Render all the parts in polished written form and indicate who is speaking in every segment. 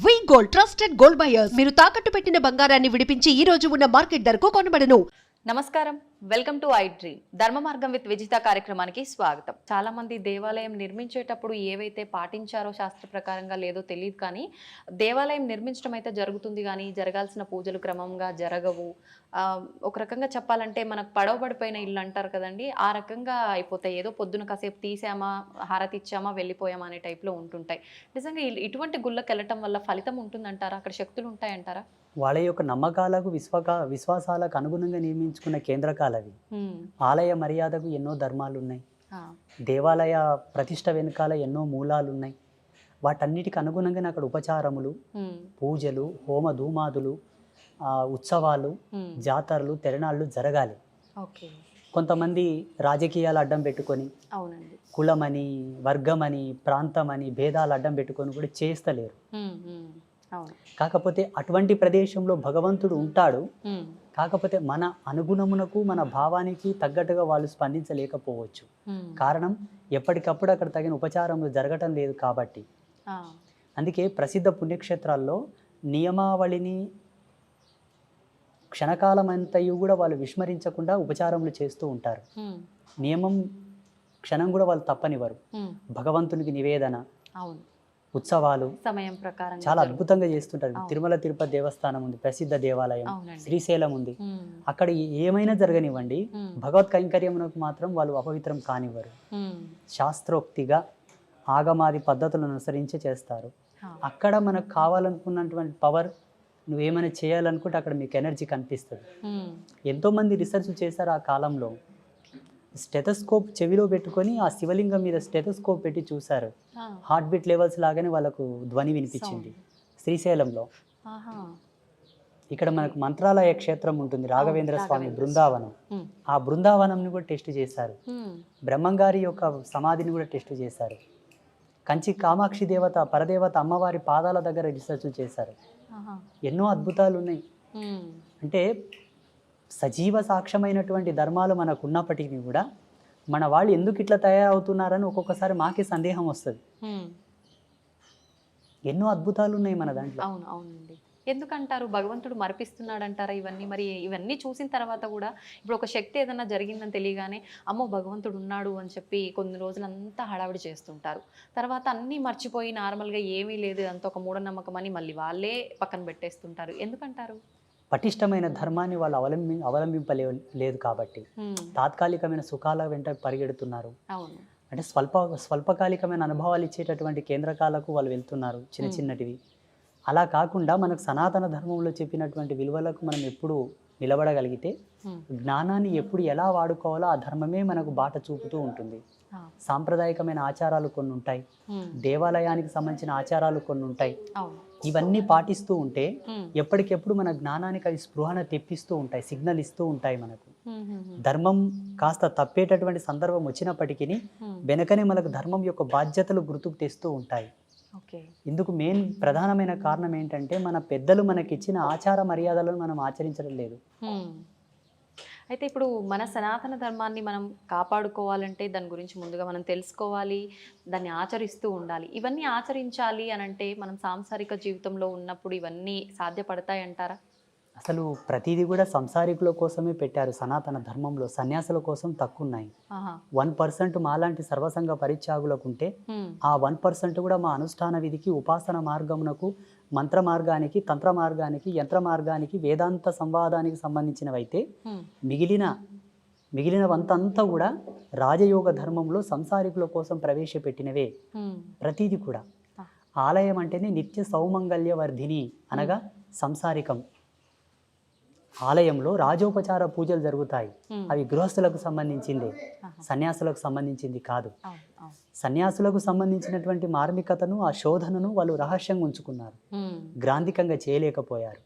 Speaker 1: Gold trusted gold buyers మీరు తాకట్టు పెట్టిన బంగారాన్ని విడిపించి ఈ రోజు ఉన్న మార్కెట్ ధరకు కొనబడను.
Speaker 2: నమస్కారం, వెల్కమ్ టు ఐ డ్రీమ్. ధర్మ మార్గం విత్ విజిత కార్యక్రమానికి స్వాగతం. చాలా మంది దేవాలయం నిర్మించేటప్పుడు ఏవైతే పాటించారో శాస్త్ర ప్రకారంగా లేదో తెలియదు, కానీ దేవాలయం నిర్మించడం అయితే జరుగుతుంది, కానీ జరగాల్సిన పూజలు క్రమంగా జరగవు. ఒక రకంగా చెప్పాలంటే మనకు పడవబడిపోయిన ఇల్లు అంటారు కదండి, ఆ రకంగా అయిపోతాయి. ఏదో పొద్దున కాసేపు తీసామా, హారతి ఇచ్చామా, వెళ్ళిపోయామా అనే టైప్లో ఉంటుంటాయి. నిజంగా ఇటువంటి గుళ్ళకి వెళ్ళటం వల్ల ఫలితం ఉంటుందంటారా? అక్కడ శక్తులు ఉంటాయంటారా?
Speaker 3: వాళ్ళ యొక్క నమ్మకాలకు విశ్వాసాలకు అనుగుణంగా నిర్మించుకున్న కేంద్రకాలవి. ఆలయ మర్యాదకు ఎన్నో ధర్మాలు ఉన్నాయి, దేవాలయ ప్రతిష్ట వెనుకాల ఎన్నో మూలాలు ఉన్నాయి. వాటన్నిటికి అనుగుణంగానే అక్కడ ఉపచారములు, పూజలు, హోమ ధూమాదులు, ఉత్సవాలు, జాతరలు, తిరణాళ్ళు జరగాలి. కొంతమంది రాజకీయాలు అడ్డం పెట్టుకొని, కులమని, వర్గమని, ప్రాంతమని భేదాలు అడ్డం పెట్టుకొని కూడా చేస్తలేరు. కాకపోతే అటువంటి ప్రదేశంలో భగవంతుడు ఉంటాడు, కాకపోతే మన అనుగుణమునకు మన భావానికి తగ్గట్టుగా వాళ్ళు స్పందించలేకపోవచ్చు. కారణం ఎప్పటికప్పుడు అక్కడ తగిన ఉపచారములు జరగటం లేదు కాబట్టి. అందుకే ప్రసిద్ధ పుణ్యక్షేత్రాల్లో నియమావళిని క్షణకాలమంతయు కూడా వాళ్ళు విస్మరించకుండా ఉపచారములు చేస్తూ ఉంటారు. నియమం క్షణం కూడా వాళ్ళు తప్పనివ్వరు. భగవంతునికి నివేదన, ఉత్సవాలు సమయం ప్రకారం చాలా అద్భుతంగా చేస్తుంటారు. తిరుమల తిరుపతి దేవస్థానం ఉంది, ప్రసిద్ధ దేవాలయం. శ్రీశైలం ఉంది. అక్కడ ఏమైనా జరగనివ్వండి, భగవత్ కైంకర్యమునకు మాత్రం వాళ్ళు అపవిత్రం కానివ్వరు. శాస్త్రోక్తిగా ఆగమాది పద్ధతులను అనుసరించి చేస్తారు. అక్కడ మనకు కావాలనుకున్నటువంటి పవర్, నువ్వేమైనా చేయాలనుకుంటే అక్కడ మీకు ఎనర్జీ కనిపిస్తుంది. ఎంతోమంది రీసెర్చ్ చేశారు ఆ కాలంలో. స్టెథోస్కోప్ చెవిలో పెట్టుకొని ఆ శివలింగం మీద స్టెథోస్కోప్ పెట్టి చూశారు. హార్ట్ బీట్ లెవెల్స్ లాగానే వాళ్ళకు ధ్వని వినిపించింది శ్రీశైలంలో. ఇక్కడ మనకు మంత్రాలయ క్షేత్రం ఉంటుంది, రాఘవేంద్ర స్వామి బృందావనం. ఆ బృందావనంని కూడా టెస్ట్ చేశారు. బ్రహ్మంగారి యొక్క సమాధిని కూడా టెస్ట్ చేశారు. కంచి కామాక్షి దేవత, పరదేవత అమ్మవారి పాదాల దగ్గర రీసెర్చ్ చేశారు. ఎన్నో అద్భుతాలు ఉన్నాయి. అంటే సజీవ సాక్ష్యమైనటువంటి ధర్మాలు మనకు ఉన్నప్పటికీ కూడా మన వాళ్ళు ఎందుకు ఇట్లా తయారవుతున్నారని ఒక్కొక్కసారి మాకే సందేహం వస్తుంది. ఎన్నో అద్భుతాలు ఉన్నాయి మన దాంట్లో.
Speaker 2: అవునండి. ఎందుకంటారు భగవంతుడు మరిపిస్తున్నాడు అంటారా ఇవన్నీ? మరి ఇవన్నీ చూసిన తర్వాత కూడా ఇప్పుడు ఒక శక్తి ఏదైనా జరిగిందని తెలియగానే అమ్మో భగవంతుడు ఉన్నాడు అని చెప్పి కొన్ని రోజులంతా హడావిడి చేస్తుంటారు. తర్వాత అన్నీ మర్చిపోయి నార్మల్గా ఏమీ లేదు, అంత ఒక మూఢనమ్మకం అని మళ్ళీ వాళ్ళే పక్కన పెట్టేస్తుంటారు. ఎందుకంటారు?
Speaker 3: పటిష్టమైన ధర్మాన్ని వాళ్ళు అవలంబింపలేదు కాబట్టి తాత్కాలికమైన సుఖాల వెంట పరిగెడుతున్నారు. అంటే స్వల్పకాలికమైన అనుభవాలు ఇచ్చేటటువంటి కేంద్రకాలకు వాళ్ళు వెళ్తున్నారు, చిన్న చిన్నటివి. అలా కాకుండా మనకు సనాతన ధర్మంలో చెప్పినటువంటి విలువలకు మనం ఎప్పుడు నిలబడగలిగితే, జ్ఞానాన్ని ఎప్పుడు ఎలా వాడుకోవాలో ఆ ధర్మమే మనకు బాట చూపుతూ ఉంటుంది. సాంప్రదాయకమైన ఆచారాలు కొన్ని ఉంటాయి, దేవాలయానికి సంబంధించిన ఆచారాలు కొన్ని ఉంటాయి. ఇవన్నీ పాటిస్తూ ఉంటే ఎప్పటికెప్పుడు మన జ్ఞానానికి అవి స్పృహణ తెప్పిస్తూ ఉంటాయి, సిగ్నల్ ఇస్తూ ఉంటాయి. మనకు ధర్మం కాస్త తప్పేటటువంటి సందర్భం వచ్చినప్పటికీ వెనకనే మనకు ధర్మం యొక్క బాధ్యతలు గుర్తుకు తెస్తూ ఉంటాయి. ఇందుకు మెయిన్ ప్రధానమైన కారణం ఏంటంటే మన పెద్దలు మనకిచ్చిన ఆచార మర్యాదలను మనం ఆచరించడం లేదు.
Speaker 2: అయితే ఇప్పుడు మన సనాతన ధర్మాన్ని మనం కాపాడుకోవాలంటే దాని గురించి ముందుగా మనం తెలుసుకోవాలి, దాన్ని ఆచరిస్తూ ఉండాలి. ఇవన్నీ ఆచరించాలి అని అంటే మనం సాంసారిక జీవితంలో ఉన్నప్పుడు ఇవన్నీ సాధ్యపడతాయి అంటారా?
Speaker 3: అసలు ప్రతిదీ కూడా సంసారికుల కోసమే పెట్టారు. సనాతన ధర్మంలో సన్యాసుల కోసం తక్కువ ఉన్నాయి. 1% మాలాంటి సర్వసంగ పరిత్యాగులకు ఉంటే ఆ 1% కూడా మా అనుష్ఠాన విధికి, ఉపాసన మార్గమునకు, మంత్ర మార్గానికి, తంత్ర మార్గానికి, యంత్ర మార్గానికి, వేదాంత సంవాదానికి సంబంధించినవైతే మిగిలిన వంతంతా కూడా రాజయోగ ధర్మంలో సంసారికుల కోసం ప్రవేశపెట్టినవే. ప్రతిదీ కూడా ఆలయం అంటేనే నిత్య సౌమంగళ్య వర్ధిని, అనగా సంసారికం. ఆలయంలో రాజోపచార పూజలు జరుగుతాయి. అవి గృహస్థులకు సంబంధించిందే, సన్యాసులకు సంబంధించింది కాదు. సన్యాసులకు సంబంధించినటువంటి మార్మికతను, ఆ శోధనను వాళ్ళు రహస్యంగా ఉంచుకున్నారు, గ్రాంధికంగా చేయలేకపోయారు.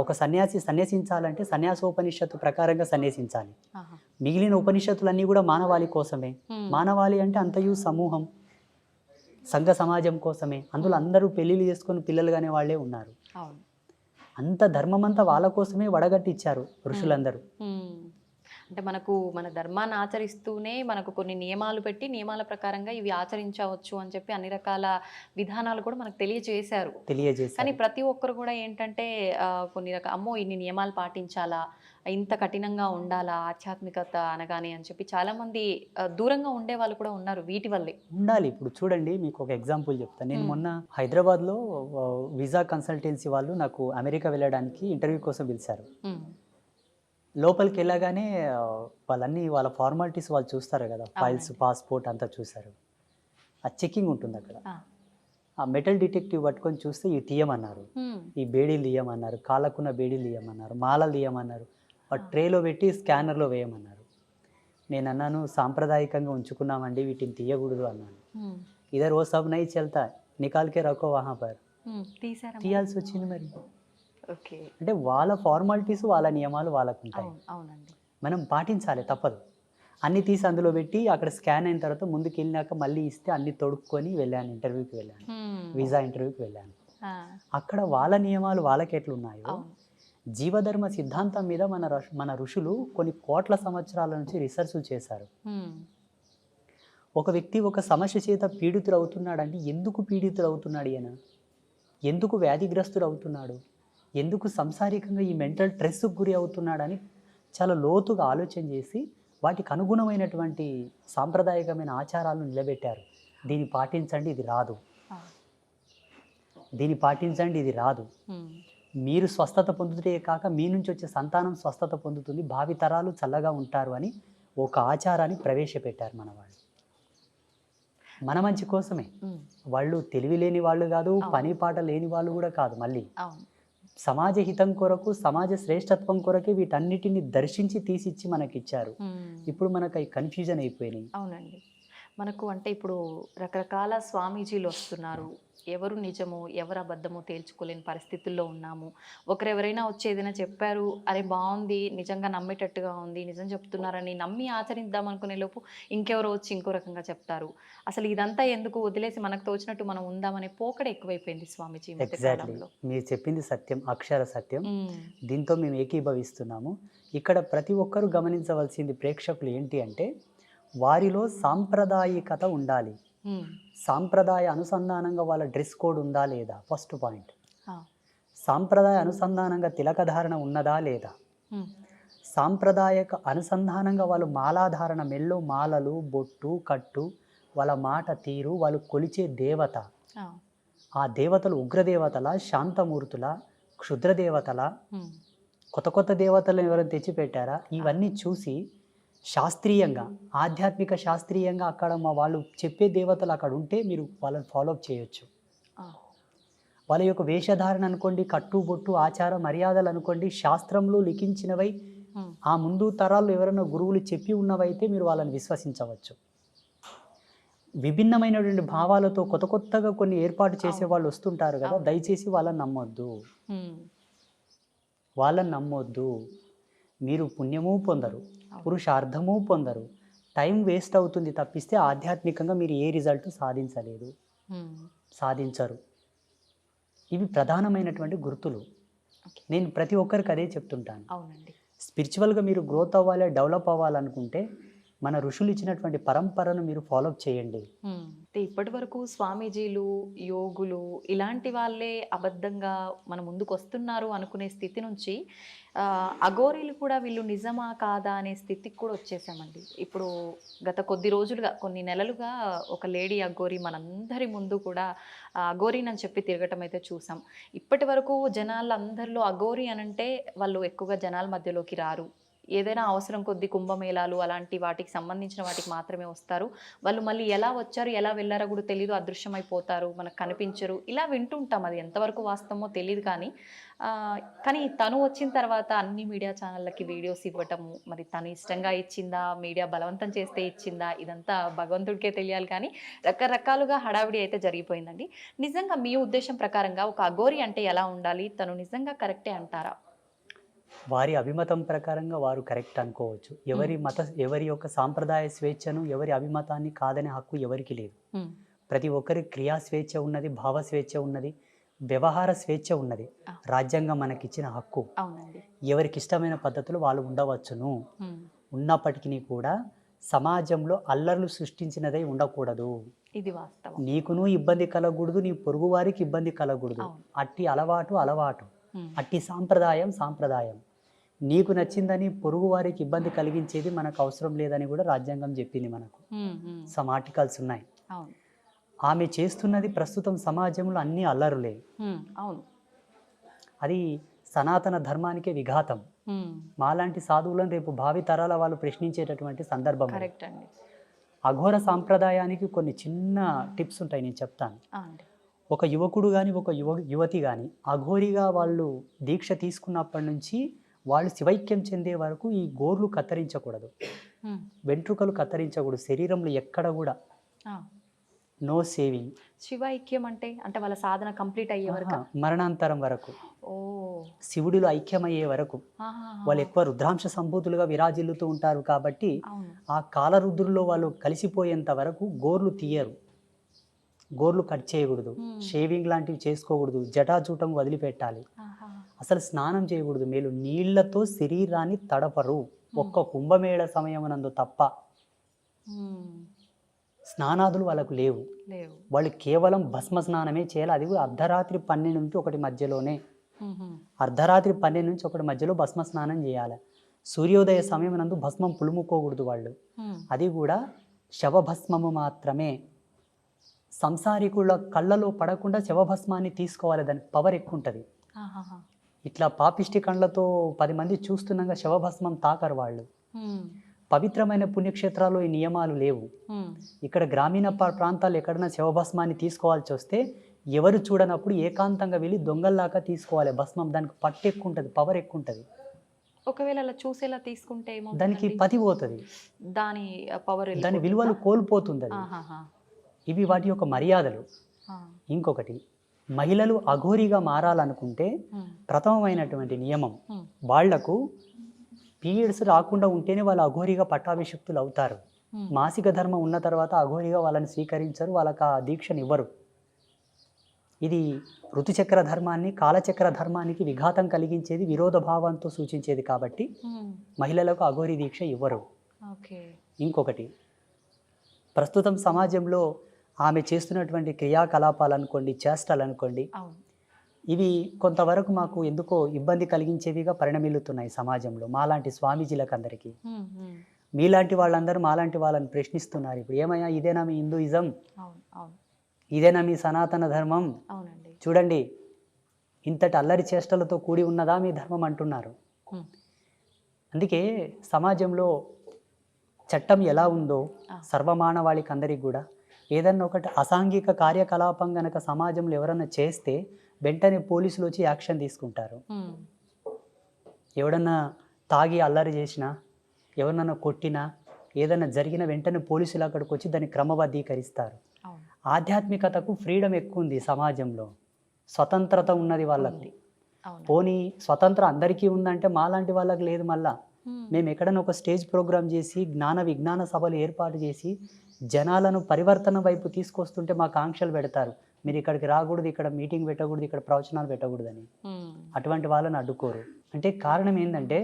Speaker 3: ఒక సన్యాసి సన్యసించాలంటే సన్యాసోపనిషత్తు ప్రకారంగా సన్యసించాలి. మిగిలిన ఉపనిషత్తులన్నీ కూడా మానవాళి కోసమే. మానవాళి అంటే అంతయు సమూహం, సంఘ సమాజం కోసమే. అందులో అందరూ పెళ్లిళ్ళు చేసుకొని పిల్లలుగానే వాళ్ళే ఉన్నారు. అంత ధర్మమంతా వాళ్ళ కోసమే వడగట్టి ఇచ్చారు ఋషులందరూ.
Speaker 2: అంటే మనకు మన ధర్మాన్ని ఆచరిస్తూనే మనకు కొన్ని నియమాలు పెట్టి నియమాల ప్రకారంగా ఇవి ఆచరించవచ్చు అని చెప్పి అన్ని రకాల విధానాలు కూడా మనకు తెలియజేశారు. కానీ
Speaker 3: తెలియజేశారు.
Speaker 2: ప్రతి ఒక్కరు కూడా ఏంటంటే కొన్ని రకాల అమ్మో ఇన్ని నియమాలు పాటించాలా, ఇంత కఠినంగా ఉండాలా ఆధ్యాత్మికత అనగానే అని చెప్పి చాలా మంది దూరంగా ఉండే వాళ్ళు కూడా ఉన్నారు వీటి వల్లే.
Speaker 3: ఉండాలి. ఇప్పుడు చూడండి, మీకు ఒక ఎగ్జాంపుల్ చెప్తాను. నేను మొన్న హైదరాబాద్లో వీసా కన్సల్టెన్సీ వాళ్ళు నాకు అమెరికా వెళ్ళడానికి ఇంటర్వ్యూ కోసం పిలిచారు. లోపలికి వెళ్ళగానే వాళ్ళ ఫార్మాలిటీస్ వాళ్ళు చూస్తారు కదా, ఫైల్స్, పాస్పోర్ట్ అంతా చూసారు. ఆ చెకింగ్ ఉంటుంది అక్కడ. ఆ మెటల్ డిటెక్టివ్ పట్టుకొని చూస్తే ఇవి తీయమన్నారు, ఈ బేడీలు తీయమన్నారు, కాళ్ళకున్న బేడీలు తీయమన్నారు, మాలలు తీయమన్నారు, ఆ ట్రేలో పెట్టి స్కానర్లో వేయమన్నారు. నేను అన్నాను, సాంప్రదాయకంగా ఉంచుకున్నామండి, వీటిని తీయకూడదు అన్నాను. ఇదర్ ఓ సబ్ నై చల్తా, నికాల్కే రఖో వహా పర్. తీయాల్సి వచ్చింది. మరి
Speaker 2: ఓకే,
Speaker 3: అంటే వాళ్ళ ఫార్మాలిటీస్, వాళ్ళ నియమాలు వాళ్ళకు ఉంటాయి.
Speaker 2: అవునండి,
Speaker 3: మనం పాటించాలి, తప్పదు. అన్ని తీసి అందులో పెట్టి అక్కడ స్కాన్ అయిన తర్వాత ముందుకు వెళ్ళినాక మళ్ళీ ఇస్తే అన్ని తొడుక్కొని వెళ్ళాను, ఇంటర్వ్యూకి వెళ్ళాను, వీసా ఇంటర్వ్యూకి వెళ్ళాను. అక్కడ వాళ్ళ నియమాలు వాళ్ళకి ఎట్లున్నాయో, జీవధర్మ సిద్ధాంతం మీద మన ఋషులు కొన్ని కోట్ల సంవత్సరాల నుంచి రీసెర్చ్ చేశారు. ఒక వ్యక్తి ఒక సమస్య చేత పీడితుడు అవుతున్నాడంటే ఎందుకు పీడితుడు అవుతున్నాడు ఈయన, ఎందుకు వ్యాధిగ్రస్తుడు అవుతున్నాడు, ఎందుకు సంసారికంగా ఈ మెంటల్ స్ట్రెస్కు గురి అవుతున్నాడని చాలా లోతుగా ఆలోచన చేసి వాటికి అనుగుణమైనటువంటి సాంప్రదాయకమైన ఆచారాలను నిలబెట్టారు. దీన్ని పాటించండి, ఇది రాదు, దీన్ని పాటించండి, ఇది రాదు. మీరు స్వస్థత పొందుతే కాక మీ నుంచి వచ్చే సంతానం స్వస్థత పొందుతుంది, భావితరాలు చల్లగా ఉంటారు అని ఒక ఆచారాన్ని ప్రవేశపెట్టారు మన వాళ్ళు. మన మంచి కోసమే. వాళ్ళు తెలివి లేని వాళ్ళు కాదు, పని పాట లేని వాళ్ళు కూడా కాదు. మళ్ళీ సమాజ హితం కొరకు, సమాజ శ్రేష్టత్వం కొరకే వీటన్నిటిని దర్శించి తీసిచ్చి మనకిచ్చారు. ఇప్పుడు మనకు అవి కన్ఫ్యూజన్ అయిపోయినాయి.
Speaker 2: అవునండి, మనకు అంటే ఇప్పుడు రకరకాల స్వామీజీలు వస్తున్నారు, ఎవరు నిజమో ఎవరు అబద్ధమో తేల్చుకోలేని పరిస్థితుల్లో ఉన్నాము. ఒకరెవరైనా వచ్చి ఏదైనా చెప్పారు, అరే బాగుంది, నిజంగా నమ్మేటట్టుగా ఉంది, నిజం చెప్తున్నారని నమ్మి ఆచరిద్దాం అనుకునే లోపు ఇంకెవరో వచ్చి ఇంకో రకంగా చెప్తారు. అసలు ఇదంతా ఎందుకు, వదిలేసి మనకు తోచినట్టు మనం ఉందామనే పోకడ ఎక్కువైపోయింది స్వామీజీ.
Speaker 3: ఎగ్జాక్ట్లీ, మీరు చెప్పింది సత్యం, అక్షర సత్యం. దీంతో మేము ఏకీభవిస్తున్నాము. ఇక్కడ ప్రతి ఒక్కరూ గమనించవలసింది ప్రేక్షకులు ఏంటి అంటే, వారిలో సాంప్రదాయికత ఉండాలి. సాంప్రదాయ అనుసంధానంగా వాళ్ళ డ్రెస్ కోడ్ ఉందా లేదా, ఫస్ట్ పాయింట్. సాంప్రదాయ అనుసంధానంగా తిలకధారణ ఉన్నదా లేదా, సాంప్రదాయక అనుసంధానంగా వాళ్ళు మాలాధారణ, మెల్లో మాలలు, బొట్టు, కట్టు, వాళ్ళ మాట తీరు, వాళ్ళు కొలిచే దేవత, ఆ దేవతలు ఉగ్రదేవతల, శాంతమూర్తుల, క్షుద్రదేవతల, కొత్త కొత్త దేవతలను ఎవరైనా తెచ్చిపెట్టారా, ఇవన్నీ చూసి శాస్త్రీయంగా, ఆధ్యాత్మిక శాస్త్రీయంగా అక్కడ మా వాళ్ళు చెప్పే దేవతలు అక్కడ ఉంటే మీరు వాళ్ళని ఫాలోఅప్ చేయొచ్చు. వాళ్ళ యొక్క వేషధారణ అనుకోండి, కట్టుబొట్టు, ఆచార మర్యాదలు అనుకోండి, శాస్త్రంలో లిఖించినవై ఆ ముందు తరాల్లో ఎవరైనా గురువులు చెప్పి ఉన్నవైతే మీరు వాళ్ళని విశ్వసించవచ్చు. విభిన్నమైనటువంటి భావాలతో కొత్త కొత్తగా కొన్ని ఏర్పాటు చేసే వాళ్ళు వస్తుంటారు కదా, దయచేసి వాళ్ళని నమ్మొద్దు, వాళ్ళని నమ్మొద్దు. మీరు పుణ్యము పొందరు, పురుషార్థము పొందరు, టైం వేస్ట్ అవుతుంది తప్పిస్తే ఆధ్యాత్మికంగా మీరు ఏ రిజల్ట్ సాధించరు. ఇవి ప్రధానమైనటువంటి గుర్తులు. నేను ప్రతి ఒక్కరికి అదే చెప్తుంటాను. స్పిరిచువల్గా మీరు గ్రోత్ అవ్వాలి, డెవలప్ అవ్వాలనుకుంటే మన ఋషులు ఇచ్చినటువంటి పరంపరను మీరు ఫాలోఅప్ చేయండి.
Speaker 2: ఇప్పటి వరకు స్వామీజీలు, యోగులు ఇలాంటి వాళ్ళే అబద్ధంగా మన ముందుకు వస్తున్నారు అనుకునే స్థితి నుంచి అఘోరీలు కూడా వీళ్ళు నిజమా కాదా అనే స్థితికి కూడా వచ్చేసామండి. ఇప్పుడు గత కొద్ది రోజులుగా, కొన్ని నెలలుగా ఒక లేడీ అఘోరీ మనందరి ముందు కూడా అఘోరీని అని చెప్పి తిరగటం అయితే చూసాం. ఇప్పటి వరకు జనాలందరిలో అఘోరీ అనంటే వాళ్ళు ఎక్కువగా జనాల మధ్యలోకి రారు, ఏదైనా అవసరం కొద్ది కుంభమేళాలు అలాంటి వాటికి సంబంధించిన వాటికి మాత్రమే వస్తారు. వాళ్ళు మళ్ళీ ఎలా వచ్చారు, ఎలా వెళ్ళారో కూడా తెలియదు, అదృశ్యమైపోతారు, మనకు కనిపించరు, ఇలా వింటుంటాం. అది ఎంతవరకు వాస్తవమో తెలియదు. కానీ తను వచ్చిన తర్వాత అన్ని మీడియా ఛానళ్ళకి వీడియోస్ ఇవ్వటము, మరి తను ఇష్టంగా ఇచ్చిందా, మీడియా బలవంతం చేస్తే ఇచ్చిందా, ఇదంతా భగవంతుడికే తెలియాలి. కానీ రకరకాలుగా హడావిడి అయితే జరిగిపోయిందండి. నిజంగా మీ ఉద్దేశం ప్రకారంగా ఒక అఘోరీ అంటే ఎలా ఉండాలి, తను నిజంగా కరెక్టే అంటారా?
Speaker 3: వారి అభిమతం ప్రకారంగా వారు కరెక్ట్ అనుకోవచ్చు. ఎవరి యొక్క సాంప్రదాయ స్వేచ్ఛను, ఎవరి అభిమతాన్ని కాదనే హక్కు ఎవరికి లేదు. ప్రతి ఒక్కరి క్రియా స్వేచ్ఛ ఉన్నది, భావ స్వేచ్ఛ ఉన్నది, వ్యవహార స్వేచ్ఛ ఉన్నది. రాజ్యాంగం మనకిచ్చిన హక్కు. ఎవరికి ఇష్టమైన పద్ధతులు వాళ్ళు ఉండవచ్చును. ఉన్నప్పటికీ కూడా సమాజంలో అల్లర్లు సృష్టించినదై ఉండకూడదు.
Speaker 2: ఇది వాస్తవం.
Speaker 3: నీకును ఇబ్బంది కలగకూడదు, నీ పొరుగు వారికి ఇబ్బంది కలగకూడదు.
Speaker 2: అవును.
Speaker 3: అట్టి అలవాటు,
Speaker 2: ఉమ్,
Speaker 3: అట్టి సాంప్రదాయం. నీకు నచ్చిందని పొరుగు వారికి ఇబ్బంది కలిగించేది మనకు అవసరం లేదని కూడా రాజ్యాంగం చెప్పింది మనకు. సమ్ ఆర్టికల్స్ ఉన్నాయి.
Speaker 2: అవును.
Speaker 3: ఆమె చేస్తున్నది ప్రస్తుతం సమాజంలో అన్ని అల్లరులే.
Speaker 2: అవును.
Speaker 3: అది సనాతన ధర్మానికే విఘాతం. మాలాంటి సాధువులను రేపు భావి తరాల వాళ్ళు ప్రశ్నించేటటువంటి సందర్భం.
Speaker 2: కరెక్ట్ అండి.
Speaker 3: అఘోర సాంప్రదాయానికి కొన్ని చిన్న టిప్స్ ఉంటాయి, నేను చెప్తాను. ఒక యువకుడు కానీ ఒక యువతి కానీ అఘోరిగా వాళ్ళు దీక్ష తీసుకున్నప్పటి నుంచి వాళ్ళు శివైక్యం చెందే వరకు ఈ గోర్లు కత్తిరించకూడదు, వెంట్రుకలు కత్తిరించకూడదు, శరీరంలో ఎక్కడ కూడా నో సేవింగ్.
Speaker 2: శివ ఐక్యం అంటే వాళ్ళ సాధన కంప్లీట్ అయ్యే వరకు,
Speaker 3: మరణాంతరం వరకు,
Speaker 2: ఓ
Speaker 3: శివుడిలో ఐక్యమయ్యే వరకు. వాళ్ళు ఎక్కువ రుద్రాంశ సంభూతులుగా విరాజిల్లుతూ ఉంటారు కాబట్టి
Speaker 2: అవును.
Speaker 3: ఆ కాలరుద్రుల్లో వాళ్ళు కలిసిపోయేంత వరకు గోర్లు తీయరు, గోర్లు కట్ చేయకూడదు, షేవింగ్ లాంటివి చేసుకోకూడదు, జటాజూటం వదిలిపెట్టాలి, అసలు స్నానం చేయకూడదు, మేలు నీళ్లతో శరీరాన్ని తడపరు ఒక్క కుంభమేళ సమయమునందు తప్ప. స్నానాదులు వాళ్ళకు లేవు. వాళ్ళు కేవలం భస్మ స్నానమే చేయాలి, అది కూడా అర్ధరాత్రి 12 నుంచి 1 మధ్యలోనే. అర్ధరాత్రి 12 నుంచి 1 మధ్యలో భస్మ స్నానం చేయాలి. సూర్యోదయ సమయం నందు భస్మం పులుముకోకూడదు వాళ్ళు, అది కూడా శవభస్మము మాత్రమే. సంసారికుల కళ్ళలో పడకుండా శవభస్మాన్ని తీసుకోవాలి, దానికి పవర్ ఎక్కువ ఉంటుంది. ఇట్లా పాపిష్టి కళ్ళతో 10 మంది చూస్తున్నాగా శవభస్మం తాకరు వాళ్ళు. పవిత్రమైన పుణ్యక్షేత్రాల్లో ఈ నియమాలు లేవు. ఇక్కడ గ్రామీణ ప్రాంతాలు ఎక్కడైనా శవభస్మాన్ని తీసుకోవాల్సి వస్తే ఎవరు చూడనప్పుడు ఏకాంతంగా వెళ్ళి దొంగల్లాగా తీసుకోవాలి భస్మం. దానికి పట్టు ఎక్కువ ఉంటుంది, పవర్ ఎక్కువ ఉంటుంది.
Speaker 2: ఒకవేళ అలా చూసేలా తీసుకుంటే
Speaker 3: దానికి పతి పోతుంది,
Speaker 2: దాని పవర్,
Speaker 3: దాని విలువలు కోల్పోతుంది. ఇవి వాటి యొక్క మర్యాదలు. ఇంకొకటి, మహిళలు అఘోరిగా మారాలనుకుంటే ప్రథమమైనటువంటి నియమం, వాళ్లకు పీరియడ్స్ రాకుండా ఉంటేనే వాళ్ళు అఘోరిగా పట్టాభిషిక్తులు అవుతారు. మాసిక ధర్మం ఉన్న తర్వాత అఘోరిగా వాళ్ళని స్వీకరించరు, వాళ్ళకి ఆ దీక్షనివ్వరు. ఇది ఋతుచక్ర ధర్మాన్ని కాలచక్ర ధర్మానికి విఘాతం కలిగించేది, విరోధ భావంతో సూచించేది కాబట్టి మహిళలకు అఘోరి దీక్ష ఇవ్వరు. ఇంకొకటి, ప్రస్తుతం సమాజంలో ఆమె చేస్తున్నటువంటి క్రియాకలాపాలు అనుకోండి, చేష్టలు అనుకోండి, ఇవి కొంతవరకు మాకు ఎందుకో ఇబ్బంది కలిగించేవిగా పరిణమిల్లుతున్నాయి సమాజంలో. మాలాంటి స్వామీజీలకు అందరికీ, మీలాంటి వాళ్ళందరూ మాలాంటి వాళ్ళని ప్రశ్నిస్తున్నారు. ఇప్పుడు ఏమయ్యా, ఇదేనా మీ హిందూయిజం? ఇదేనా మీ సనాతన ధర్మం? చూడండి, ఇంతటి అల్లరి చేష్టలతో కూడి ఉన్నదా మీ ధర్మం అంటున్నారు. అందుకే సమాజంలో చట్టం ఎలా ఉందో సర్వమానవాళికి అందరికి కూడా ఏదన్నా ఒకటి అసాంఘిక కార్యకలాపం గనక సమాజంలో ఎవరన్నా చేస్తే వెంటనే పోలీసులు వచ్చి యాక్షన్ తీసుకుంటారు. ఎవడన్నా తాగి అల్లరి చేసినా, ఎవరినన్నా కొట్టినా, ఏదన్నా జరిగిన వెంటనే పోలీసులు అక్కడికి వచ్చి దాన్ని క్రమబద్ధీకరిస్తారు. ఆధ్యాత్మికతకు ఫ్రీడమ్ ఎక్కువ ఉంది సమాజంలో, స్వతంత్రత ఉన్నది వాళ్ళకి. పోనీ స్వతంత్రం అందరికీ ఉందంటే మాలాంటి వాళ్ళకి లేదు. మళ్ళా మేము ఎక్కడైనా ఒక స్టేజ్ ప్రోగ్రామ్ చేసి జ్ఞాన విజ్ఞాన సభలు ఏర్పాటు చేసి జనాలను పరివర్తన వైపు తీసుకొస్తుంటే మాకు ఆంక్షలు పెడతారు, మీరు ఇక్కడికి రాకూడదు, ఇక్కడ మీటింగ్ పెట్టకూడదు, ఇక్కడ ప్రవచనాలు పెట్టకూడదని. అటువంటి వాళ్ళని అడ్డుకోరు. అంటే కారణం ఏంటంటే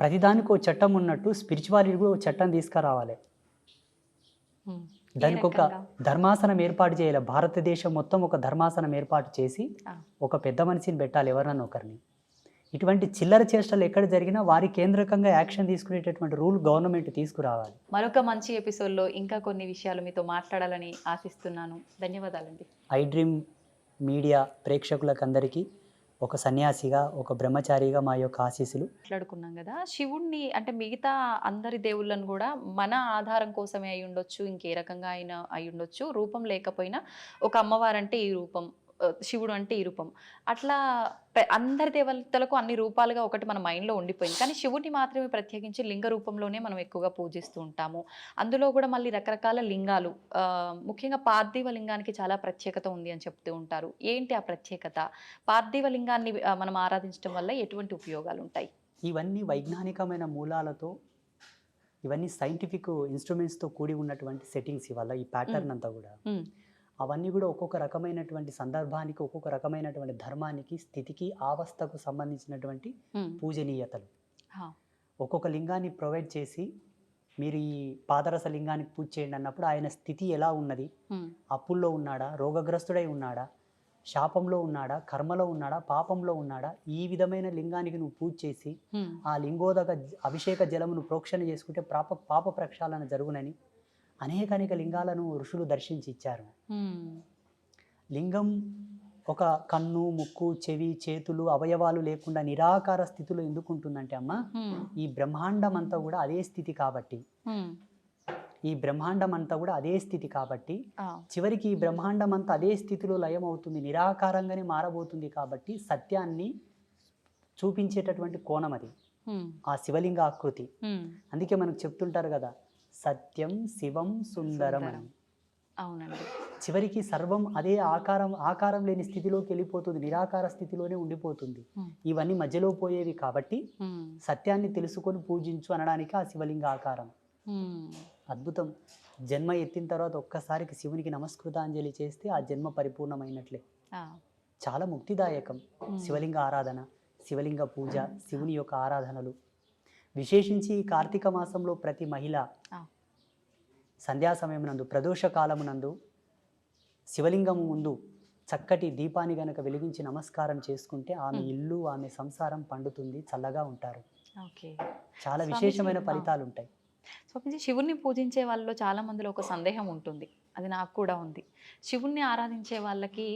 Speaker 3: ప్రతిదానికి ఒక చట్టం ఉన్నట్టు స్పిరిచువాలిటీ కూడా ఒక చట్టం తీసుకురావాలి. దానికి ఒక ధర్మాసనం ఏర్పాటు చేయాలి. భారతదేశం మొత్తం ఒక ధర్మాసనం ఏర్పాటు చేసి ఒక పెద్ద మనిషిని పెట్టాలి, ఎవరన్నా ఒకరిని. ఇటువంటి చిల్లర చేష్టలు ఎక్కడ జరిగినా వారి కేంద్రకంగా యాక్షన్ తీసుకునేటటువంటి రూల్ గవర్నమెంట్ తీసుకురావాలి.
Speaker 2: మరొక మంచి ఎపిసోడ్లో ఇంకా కొన్ని విషయాలు మీతో మాట్లాడాలని ఆశిస్తున్నాను. ధన్యవాదాలండి.
Speaker 3: ఐ డ్రీమ్ మీడియా ప్రేక్షకులకు అందరికీ ఒక సన్యాసిగా, ఒక బ్రహ్మచారిగా మా యొక్క ఆశీస్సులు.
Speaker 2: మాట్లాడుకున్నాం కదా, శివుణ్ణి అంటే మిగతా అందరి దేవుళ్ళను కూడా మన ఆధారం కోసమే అయి ఉండొచ్చు, ఇంకే రకంగా అయినా అయి ఉండొచ్చు. రూపం లేకపోయినా ఒక అమ్మవారంటే ఈ రూపం, శివుడు అంటే ఈ రూపం, అట్లా అందరి దేవతలకు అన్ని రూపాలుగా ఒకటి మన మైండ్లో ఉండిపోయింది. కానీ శివుడిని మాత్రమే ప్రత్యేకించి లింగ రూపంలోనే మనం ఎక్కువగా పూజిస్తూ ఉంటాము. అందులో కూడా మళ్ళీ రకరకాల లింగాలు, ముఖ్యంగా పార్థివ లింగానికి చాలా ప్రత్యేకత ఉంది అని చెప్తూ ఉంటారు. ఏంటి ఆ ప్రత్యేకత? పార్థివ లింగాన్ని మనం ఆరాధించడం వల్ల ఎటువంటి ఉపయోగాలు ఉంటాయి?
Speaker 3: ఇవన్నీ వైజ్ఞానికమైన మూలాలతో, ఇవన్నీ సైంటిఫిక్ ఇన్స్ట్రుమెంట్స్తో కూడి ఉన్నటువంటి సెట్టింగ్స్. ఇవాళ ఈ ప్యాటర్న్ అంతా కూడా అవన్నీ కూడా ఒక్కొక్క రకమైనటువంటి సందర్భానికి, ఒక్కొక్క రకమైనటువంటి ధర్మానికి, స్థితికి, అవస్థకు సంబంధించినటువంటి పూజనీయతలు. ఒక్కొక్క లింగాన్ని ప్రొవైడ్ చేసి మీరు ఈ పాదరస లింగానికి పూజ చేయండి అన్నప్పుడు ఆయన స్థితి ఎలా ఉన్నది, అప్పుల్లో ఉన్నాడా, రోగగ్రస్తుడై ఉన్నాడా, శాపంలో ఉన్నాడా, కర్మలో ఉన్నాడా, పాపంలో ఉన్నాడా, ఈ విధమైన లింగానికి నువ్వు పూజ చేసి ఆ లింగోదక అభిషేక జలమును ప్రోక్షణ చేసుకుంటే పాప ప్రక్షాళన జరుగునని అనేక లింగాలను ఋషులు దర్శించి ఇచ్చారు. లింగం ఒక కన్ను, ముక్కు, చెవి, చేతులు, అవయవాలు లేకుండా నిరాకార స్థితిలో ఎందుకు ఉంటుందంటే అమ్మ, ఈ బ్రహ్మాండం అంతా కూడా అదే స్థితి కాబట్టి, చివరికి ఈ బ్రహ్మాండం అంతా అదే స్థితిలో లయం అవుతుంది, నిరాకారంగానే మారబోతుంది కాబట్టి సత్యాన్ని చూపించేటటువంటి కోణం అది ఆ శివలింగ ఆకృతి. అందుకే మనకు చెప్తుంటారు కదా, సత్యం శివం సుందరం అని.
Speaker 2: అవునండి.
Speaker 3: చివరికి సర్వం అదే ఆకారం లేని స్థితిలోకి వెళ్ళిపోతుంది, నిరాకార స్థితిలోనే ఉండిపోతుంది. ఇవన్నీ మధ్యలో పోయేవి కాబట్టి సత్యాన్ని తెలుసుకొని పూజించు అనడానికి ఆ శివలింగ ఆకారం. అద్భుతం. జన్మ ఎత్తిన తర్వాత ఒక్కసారికి శివునికి నమస్కృతాంజలి చేస్తే ఆ జన్మ పరిపూర్ణమైనట్లే. చాలా ముక్తిదాయకం శివలింగ ఆరాధన, శివలింగ పూజ, శివుని యొక్క ఆరాధనలు. విశేషించి ఈ కార్తీక మాసంలో ప్రతి మహిళ సంధ్యా సమయమునందు, ప్రదోష కాలమునందు శివలింగము ముందు చక్కటి దీపాన్ని గనక వెలిగించి నమస్కారం చేసుకుంటే ఆమె ఇల్లు, ఆమె సంసారం పండుతుంది, చల్లగా ఉంటారు. చాలా విశేషమైన ఫలితాలు ఉంటాయి.
Speaker 2: స్వామీజీ, శివుణ్ణి పూజించే వాళ్ళలో చాలా మందిలో ఒక సందేహం ఉంటుంది, అది నాకు కూడా ఉంది. శివుణ్ణి ఆరాధించే వాళ్ళకి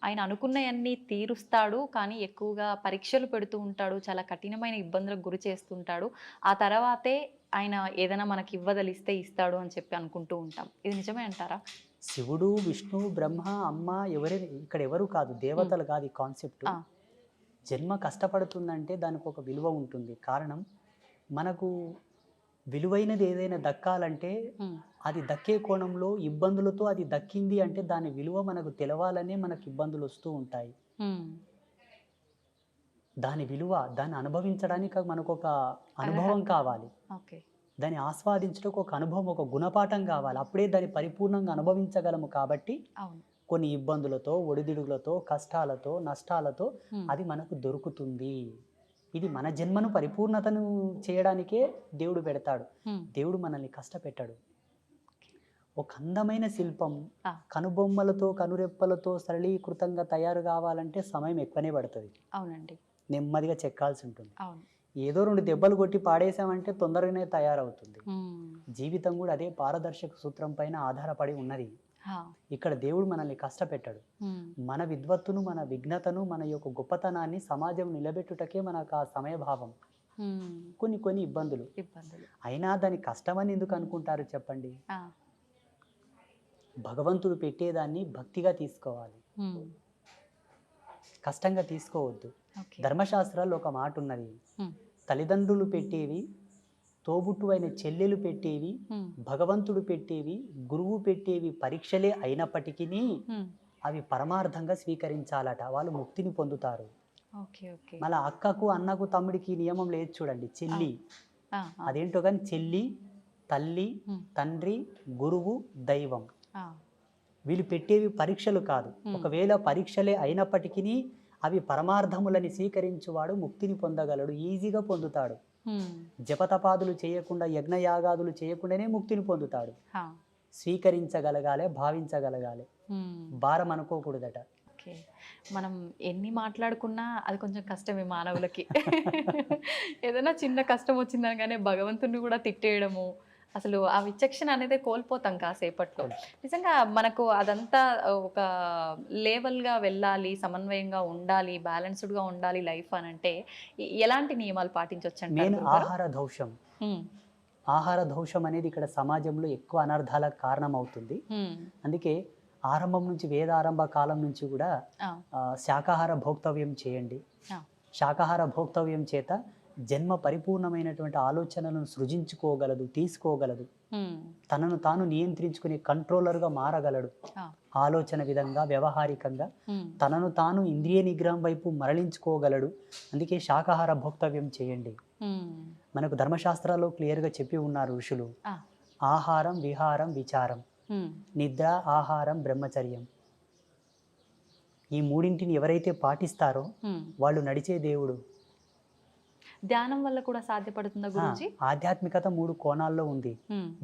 Speaker 2: ఆయన అనుకున్నవన్నీ తీరుస్తాడు, కానీ ఎక్కువగా పరీక్షలు పెడుతూ ఉంటాడు, చాలా కఠినమైన ఇబ్బందులకు గురి చేస్తుంటాడు, ఆ తర్వాతే ఆయన ఏదైనా మనకి ఇవ్వదలిస్తే ఇస్తాడు అని చెప్పి అనుకుంటూ ఉంటాం. ఇది నిజమే అంటారా?
Speaker 3: శివుడు, విష్ణు, బ్రహ్మ, అమ్మ ఇక్కడ ఎవరు కాదు, దేవతలు కాదు ఈ కాన్సెప్ట్. జన్మ కష్టపడుతుందంటే దానికి ఒక విలువ ఉంటుంది. కారణం, మనకు విలువైనది ఏదైనా దక్కాలంటే అది దక్కే కోణంలో ఇబ్బందులతో అది దక్కింది అంటే దాని విలువ మనకు తెలవాలనే మనకు ఇబ్బందులు వస్తూ ఉంటాయి. దాని విలువ, దాన్ని అనుభవించడానికి మనకు ఒక అనుభవం కావాలి, దాన్ని ఆస్వాదించడానికి ఒక అనుభవం, ఒక గుణపాఠం కావాలి. అప్పుడే దాన్ని పరిపూర్ణంగా అనుభవించగలము. కాబట్టి కొన్ని ఇబ్బందులతో, ఒడిదుడుగులతో, కష్టాలతో, నష్టాలతో అది మనకు దొరుకుతుంది. ఇది మన జన్మను పరిపూర్ణతను చేయడానికే దేవుడు పెడతాడు. దేవుడు మనల్ని కష్టపెట్టాడు. ఒక అందమైన శిల్పం కనుబొమ్మలతో, కనురెప్పలతో సరళీకృతంగా తయారు కావాలంటే సమయం ఎక్కువనే పడుతుంది.
Speaker 2: అవునండి.
Speaker 3: నెమ్మదిగా చెక్కాల్సి ఉంటుంది. ఏదో 2 దెబ్బలు కొట్టి పాడేసామంటే తొందరగానే తయారవుతుంది. జీవితం కూడా అదే పారదర్శక సూత్రం పైన ఆధారపడి ఉన్నది. ఇక్కడ దేవుడు మనల్ని కష్టపెట్టాడు. మన విద్వత్తును, మన విఘ్నతను, మన యొక్క గొప్పతనాన్ని సమాజం నిలబెట్టుటకే మనకు ఆ సమయభావం. కొన్ని ఇబ్బందులు అయినా దాని కష్టమని ఎందుకు అనుకుంటారు చెప్పండి? భగవంతుడు పెట్టేదాన్ని భక్తిగా తీసుకోవాలి, కష్టంగా తీసుకోవద్దు. ధర్మశాస్త్రాల్లో ఒక మాట ఉన్నది, తల్లిదండ్రులు పెట్టేవి, తోబుట్టువైన చెల్లెలు పెట్టేవి, భగవంతుడు పెట్టేవి, గురువు పెట్టేవి పరీక్షలే అయినప్పటికీ అవి పరమార్థంగా స్వీకరించాలట, వాళ్ళు ముక్తిని పొందుతారు. మళ్ళీ అక్కకు, అన్నకు, తమ్ముడికి నియమం లేదు చూడండి, చెల్లి. అదేంటో కానీ చెల్లి, తల్లి, తండ్రి, గురువు, దైవం, వీళ్ళు పెట్టేవి పరీక్షలు కాదు. ఒకవేళ పరీక్షలే అయినప్పటికీ అవి పరమార్థములని స్వీకరించువాడు ముక్తిని పొందగలడు, ఈజీగా పొందుతాడు. జపతపాదులు చేయకుండా, యజ్ఞయాగాదులు చేయకుండానే ముక్తిని పొందుతాడు. స్వీకరించగలగాలి, భావించగలగాలి, భారం అనుకోకూడదట.
Speaker 2: మనం ఎన్ని మాట్లాడుకున్నా అది కొంచెం కష్టమే మానవులకి. ఏదైనా చిన్న కష్టం వచ్చిందనగానే భగవంతుని కూడా తిట్టేయడము, అసలు ఆ విచక్షణ అనేది కోల్పోతాం కాసేపట్లో. నిజంగా మనకు అదంతా ఒక లేవల్గా వెళ్ళాలి, సమన్వయంగా ఉండాలి, బ్యాలెన్స్డ్గా ఉండాలి లైఫ్ అని అంటే ఎలాంటి నియమాలు పాటించవచ్చు?
Speaker 3: ఆహార దోషం అనేది ఇక్కడ సమాజంలో ఎక్కువ అనర్థాలకు కారణం అవుతుంది. అందుకే ఆరంభం నుంచి, వేదారంభ కాలం నుంచి కూడా శాకాహార భోక్తవ్యం చేయండి. శాకాహార భోక్తవ్యం చేత జన్మ పరిపూర్ణమైనటువంటి ఆలోచనలను సృజించుకోగలదు, తీసుకోగలదు, తనను తాను నియంత్రించుకునే కంట్రోలర్గా మారగలడు. ఆలోచన విధంగా, వ్యవహారికంగా తనను తాను ఇంద్రియ నిగ్రహం వైపు మరలించుకోగలడు. అందుకే శాకాహార భోక్తవ్యం చేయండి. మనకు ధర్మశాస్త్రాల్లో క్లియర్గా చెప్పి ఉన్నారు ఋషులు, ఆహారం, విహారం, విచారం, నిద్ర, ఆహారం, బ్రహ్మచర్యం, ఈ మూడింటిని ఎవరైతే పాటిస్తారో వాళ్ళు నడిచే దేవుడు.
Speaker 2: ధ్యానం వల్ల కూడా సాధ్యపడుతుందా గురించి?
Speaker 3: ఆధ్యాత్మికత 3 కోణాల్లో ఉంది.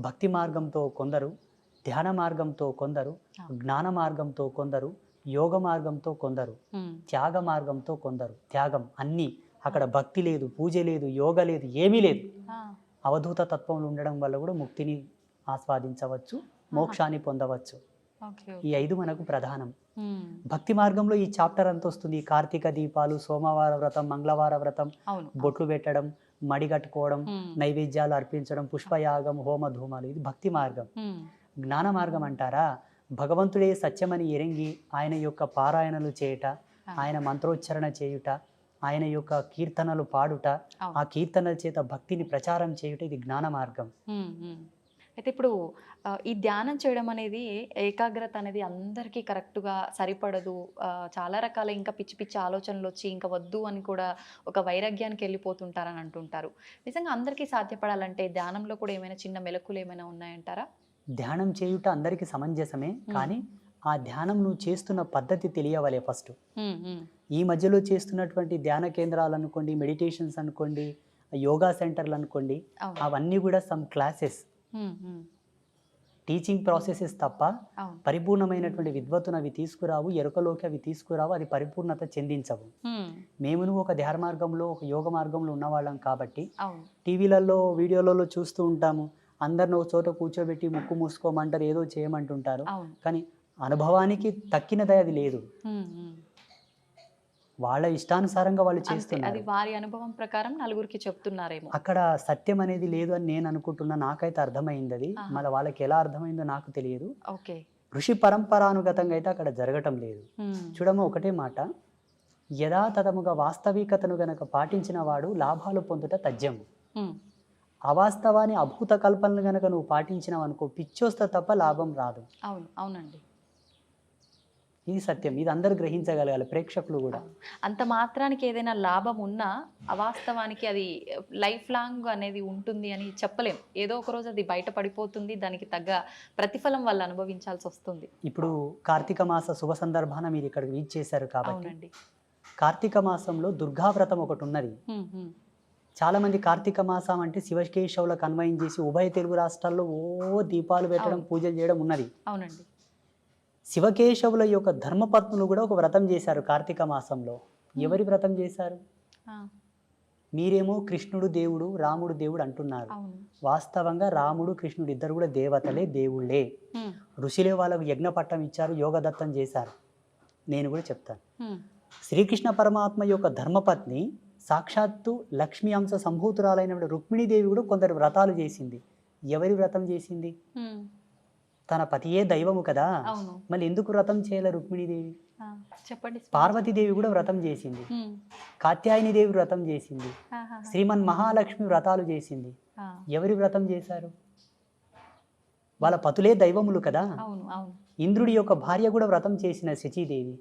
Speaker 3: భక్తి మార్గంతో కొందరు, ధ్యాన మార్గంతో కొందరు, జ్ఞాన మార్గంతో కొందరు, యోగ మార్గంతో కొందరు, త్యాగ మార్గంతో కొందరు. త్యాగం అన్నీ, అక్కడ భక్తి లేదు, పూజ లేదు, యోగ లేదు, ఏమీ లేదు. అవధూత తత్వంలో ఉండడం వల్ల కూడా ముక్తిని ఆస్వాదించవచ్చు, మోక్షాన్ని పొందవచ్చు. ఈ 5 మనకు ప్రధానం. భక్తి మార్గంలో ఈ చాప్టర్ అంత వస్తుంది. కార్తీక దీపాలు, సోమవార వ్రతం, మంగళవార వ్రతం, బొట్లు పెట్టడం, మడి కట్టుకోవడం, నైవేద్యాలు అర్పించడం, పుష్పయాగం, హోమ ధూమాలు, ఇది భక్తి మార్గం. జ్ఞాన మార్గం అంటారా, భగవంతుడే సత్యమని ఎరంగి ఆయన యొక్క పారాయణలు చేయుట, ఆయన మంత్రోచ్చరణ చేయుట, ఆయన యొక్క కీర్తనలు పాడుట, ఆ కీర్తనల చేత భక్తిని ప్రచారం చేయుట, ఇది జ్ఞాన మార్గం.
Speaker 2: అయితే ఇప్పుడు ఈ ధ్యానం చేయడం అనేది, ఏకాగ్రత అనేది అందరికీ కరెక్ట్గా సరిపడదు. చాలా రకాల ఇంకా పిచ్చి పిచ్చి ఆలోచనలు వచ్చి ఇంకా వద్దు అని కూడా ఒక వైరాగ్యానికి వెళ్ళిపోతుంటారని అంటుంటారు. నిజంగా అందరికీ సాధ్యపడాలంటే ధ్యానంలో కూడా ఏమైనా చిన్న మెలకులు ఏమైనా ఉన్నాయంటారా?
Speaker 3: ధ్యానం చేయుట అందరికీ సమంజసమే, కానీ ఆ ధ్యానం నువ్వు చేస్తున్న పద్ధతి తెలియవలే ఫస్ట్. ఈ మధ్యలో చేస్తున్నటువంటి ధ్యాన కేంద్రాలు అనుకోండి, మెడిటేషన్స్ అనుకోండి, యోగా సెంటర్లు అనుకోండి, అవన్నీ కూడా సమ్ క్లాసెస్, టీచింగ్ ప్రాసెసెస్ తప్ప పరిపూర్ణమైనటువంటి విద్వత్తును అవి తీసుకురావు, ఎరుకలోకి అవి తీసుకురావు, అది పరిపూర్ణత చెందించవు. మేము ఒక ధ్యాన మార్గంలో, ఒక యోగ మార్గంలో ఉన్నవాళ్ళం కాబట్టి టీవీలలో, వీడియోలలో చూస్తూ ఉంటాము. అందరిని ఒక చోట కూర్చోబెట్టి ముక్కు మూసుకోమంటారు, ఏదో చేయమంటుంటారు, కానీ అనుభవానికి తక్కినది అది లేదు. వాళ్ళ ఇష్టానుసారంగా వాళ్ళు చేస్తున్నారు.
Speaker 2: అది వారి అనుభవం ప్రకారం నలుగురికి చెప్తున్నారేమో.
Speaker 3: అక్కడ సత్యం అనేది లేదు అని నేను అనుకుంటున్నా. నాకైతే అర్థమైంది అది. మళ్ళీ వాళ్ళకి ఎలా అర్థమైందో నాకు తెలియదు. ఋషి పరంపరానుగతంగా అయితే అక్కడ జరగటం లేదు. చూడమ్మ, ఒకటే మాట, యథాతథముగా వాస్తవికతను గనక పాటించిన వాడు లాభాలు పొందుట తథ్యము. అవాస్తవాన్ని, అభూత కల్పనలు గనక నువ్వు పాటించినావు అనుకో, పిచ్చోస్త తప్ప లాభం రాదు.
Speaker 2: అవునండి,
Speaker 3: ఇది సత్యం. ఇది అందరూ గ్రహించగలగాలి, ప్రేక్షకులు కూడా.
Speaker 2: అంత మాత్రానికి ఏదైనా లాభం ఉన్నా అవాస్తవానికి అది లైఫ్ లాంగ్ అనేది ఉంటుంది అని చెప్పలేం. ఏదో ఒక రోజు అది బయట పడిపోతుంది, దానికి తగ్గ ప్రతిఫలం వాళ్ళు అనుభవించాల్సి వస్తుంది.
Speaker 3: ఇప్పుడు కార్తీక మాస శుభ సందర్భాన మీరు ఇక్కడికి వీచ్ చేశారు కాబట్టి, కార్తీక మాసంలో దుర్గావ్రతం ఒకటి ఉన్నది. చాలా మంది కార్తీక మాసం అంటే శివకేశవులకు అన్వయం చేసి ఉభయ తెలుగు రాష్ట్రాల్లో దీపాలు పెట్టడం, పూజలు చేయడం ఉన్నది.
Speaker 2: అవునండి.
Speaker 3: శివకేశవుల యొక్క ధర్మపత్నులు కూడా ఒక వ్రతం చేశారు కార్తీక మాసంలో. ఎవరి వ్రతం చేశారు? మీరేమో కృష్ణుడు దేవుడు, రాముడు దేవుడు అంటున్నారు. వాస్తవంగా రాముడు, కృష్ణుడు ఇద్దరు కూడా దేవతలే, దేవుళ్ళే. ఋషులే వాళ్ళకు యజ్ఞ పట్టం ఇచ్చారు, యోగదత్తం చేశారు. నేను కూడా చెప్తాను. శ్రీకృష్ణ పరమాత్మ యొక్క ధర్మపత్ని సాక్షాత్తు లక్ష్మీ అంశ సంభూతురాలైన రుక్మిణీదేవి కూడా కొందరు వ్రతాలు చేసింది. ఎవరి వ్రతం చేసింది? తన పతియే దైవము కదా, మళ్ళీ ఎందుకు వ్రతం చేయాలి రుక్మిణీదేవి?
Speaker 2: చెప్పండి.
Speaker 3: పార్వతీదేవి కూడా వ్రతం చేసింది, కాత్యాయని దేవి వ్రతం చేసింది, శ్రీమన్ మహాలక్ష్మి వ్రతాలు చేసింది. ఎవరి వ్రతం చేశారు? వాళ్ళ పతులే దైవములు కదా. ఇంద్రుడి యొక్క భార్య కూడా వ్రతం చేసిన శచీదేవి.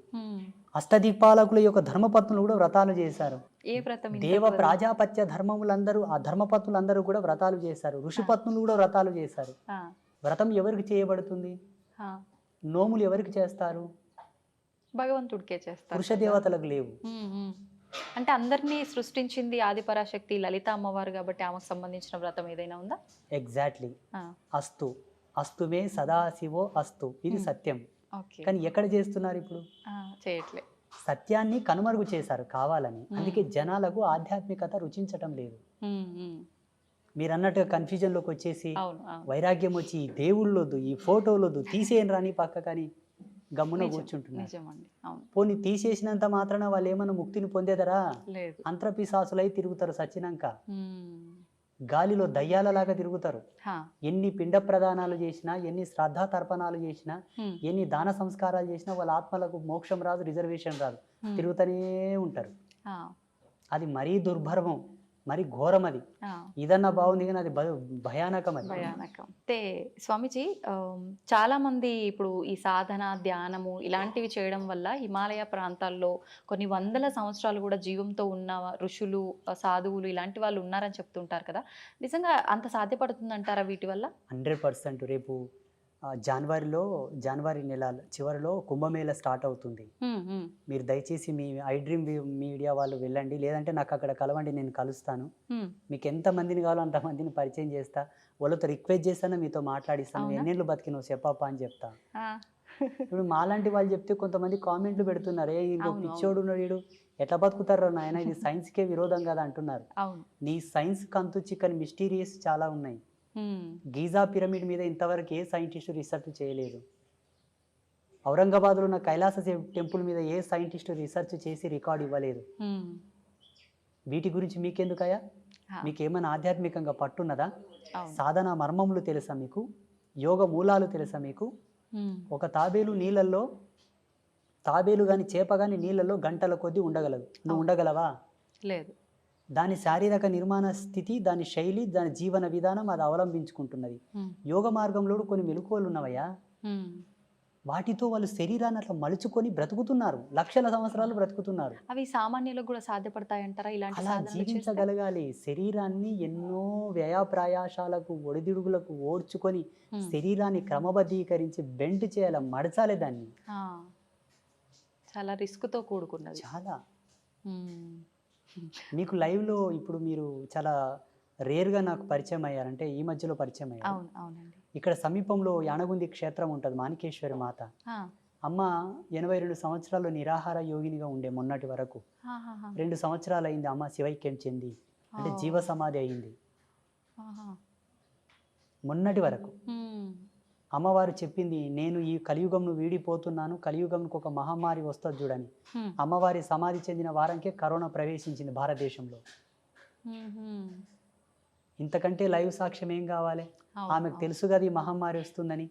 Speaker 3: అష్టదీపాలకుల యొక్క ధర్మపత్నులు కూడా వ్రతాలు చేశారు. దేవ ప్రాజాపత్య ధర్మములందరూ, ఆ ధర్మపత్నులందరూ కూడా వ్రతాలు చేశారు. ఋషిపత్నులు కూడా వ్రతాలు చేశారు. వ్రతం ఎవరికి చేయబడుతుంది? నోములు ఎవరికి చేస్తారు?
Speaker 2: భగవంతుడికే చేస్తారు,
Speaker 3: పురుష దేవతలకు లేవు.
Speaker 2: అంటే అందరినీ సృష్టించింది ఆదిపరాశక్తి లలిత అమ్మవారు కాబట్టి ఆమెకు సంబంధించిన వ్రతం ఏదైనా ఉందా?
Speaker 3: ఎగ్జాక్ట్లీ. అస్తు అస్తుమే సదాశివో అస్తు, ఇది సత్యం. కానీ ఎక్కడ చేస్తున్నారు ఇప్పుడు?
Speaker 2: చేయట్లే.
Speaker 3: సత్యాన్ని కనుమరుగు చేశారు కావాలని. అందుకే జనాలకు ఆధ్యాత్మికత రుచించటం లేదు. మీరు అన్నట్టుగా కన్ఫ్యూజన్లోకి వచ్చేసి వైరాగ్యం వచ్చి దేవుళ్ళొద్దు, ఈ ఫోటోలొద్దు, తీసేయని రాని పక్క కానీ గమ్మున కూర్చుంటున్నారు. పోనీ తీసేసినంత మాత్రాన వాళ్ళు ఏమన్నా ముక్తిని పొందేదరా? అంత్రపిశాసులై తిరుగుతారు సచ్చినాక. గాలిలో దయ్యాలలాగా తిరుగుతారు. ఎన్ని పిండ ప్రదానాలు చేసినా, ఎన్ని శ్రద్ధా తర్పణాలు చేసినా, ఎన్ని దాన సంస్కారాలు చేసినా వాళ్ళ ఆత్మలకు మోక్షం రాదు, రిజర్వేషన్ రాదు, తిరుగుతూనే ఉంటారు. అది మరీ దుర్భర్మం, మరి ఘోరం. అది ఇదన్నా బాగుంది కానీ అది భయానకం. అది
Speaker 2: భయానకం. అయితే స్వామీజీ, చాలా మంది ఇప్పుడు ఈ సాధన, ధ్యానము ఇలాంటివి చేయడం వల్ల హిమాలయ ప్రాంతాల్లో కొన్ని వందల సంవత్సరాలు కూడా జీవంతో ఉన్న ఋషులు, సాధువులు ఇలాంటి వాళ్ళు ఉన్నారని చెప్తుంటారు కదా. నిజంగా అంత సాధ్యపడుతుందంటారా వీటి వల్ల?
Speaker 3: 100%. రేపు జనవరి నెల చివరిలో కుంభమేళ స్టార్ట్ అవుతుంది. మీరు దయచేసి మీ ఐ డ్రీమ్ మీడియా వాళ్ళు వెళ్ళండి, లేదంటే నాకు అక్కడ కలవండి, నేను కలుస్తాను. మీకు ఎంతమందిని కావాలో అంతమందిని పరిచయం చేస్తా, వాళ్ళతో రిక్వెస్ట్ చేస్తాను, మీతో మాట్లాడిస్తాను, ఎన్నేళ్ళు బతికినావు చెప్పప్ప అని చెప్తా. ఇప్పుడు మాలాంటి వాళ్ళు చెప్తే కొంతమంది కామెంట్లు పెడుతున్నారు, ఏ ఇంకో పిచ్చోడు ఉన్నాడు, వీడు ఎట్లా బతుకుతారో నాయన, ఇది సైన్స్కే విరోధం కదా అంటున్నారు. నీ సైన్స్ కంతు చిక్కని మిస్టీరియస్ చాలా ఉన్నాయి. గీజా పిరమిడ్ మీద ఇంతవరకు ఏ సైంటిస్టు రీసెర్చ్ చేయలేదు. ఔరంగాబాద్లో ఉన్న కైలాస టెంపుల్ మీద ఏ సైంటిస్టు రీసెర్చ్ చేసి రికార్డ్ ఇవ్వలేదు. వీటి గురించి మీకెందుకయ్యా? మీకేమైనా ఆధ్యాత్మికంగా పట్టున్నదా? సాధన మర్మములు తెలుసా మీకు? యోగ మూలాలు తెలుసా మీకు? ఒక తాబేలు కానీ చేప కానీ నీళ్ళల్లో గంటల కొద్దీ ఉండగలదు. నువ్వు ఉండగలవా? లేదు. దాని శారీరక నిర్మాణ స్థితి, దాని శైలి, దాని జీవన విధానం అది అవలంబించుకుంటున్నది. యోగ మార్గంలో కొన్ని మెలకువలు ఉన్నవయ్యా, వాటితో వాళ్ళు శరీరాన్ని అట్లా మలుచుకొని బ్రతుకుతున్నారు, లక్షల సంవత్సరాలు బ్రతుకుతున్నారు.
Speaker 2: అవి సామాన్యులకు కూడా సాధ్యపడతాయంటారా?
Speaker 3: అలా జీవించగలగాలి. శరీరాన్ని ఎన్నో వ్యయప్రయాసాలకు ఒడిదుడుగులకు ఓడ్చుకొని శరీరాన్ని క్రమబద్ధీకరించి బెండ్ చేయాలి, మడచాలి దాన్ని.
Speaker 2: చాలా రిస్క్తో కూడుకున్నది.
Speaker 3: చాలా. మీకు లైవ్లో ఇప్పుడు మీరు చాలా రేర్గా నాకు పరిచయం అయ్యారంటే ఈ మధ్యలో పరిచయం అయ్యారు. ఇక్కడ సమీపంలో యానగుంది క్షేత్రం ఉంటుంది, మాణికేశ్వరి మాత. అమ్మ 82 సంవత్సరాలు నిరాహార యోగినిగా ఉండే మొన్నటి వరకు. 2 సంవత్సరాలు అయింది అమ్మ శివైక్యం చెంది, అంటే జీవ సమాధి అయింది. మొన్నటి వరకు అమ్మవారు చెప్పింది, నేను ఈ కలియుగంను వీడిపోతున్నాను, కలియుగంకు ఒక మహమ్మారి వస్తుంది చూడని. అమ్మవారి సమాధి చెందిన వారంకే కరోనా ప్రవేశించింది భారతదేశంలో. ఇంతకంటే లైవ్ సాక్ష్యం ఏం కావాలి? ఆమెకు తెలుసు కదా ఈ మహమ్మారి వస్తుందని.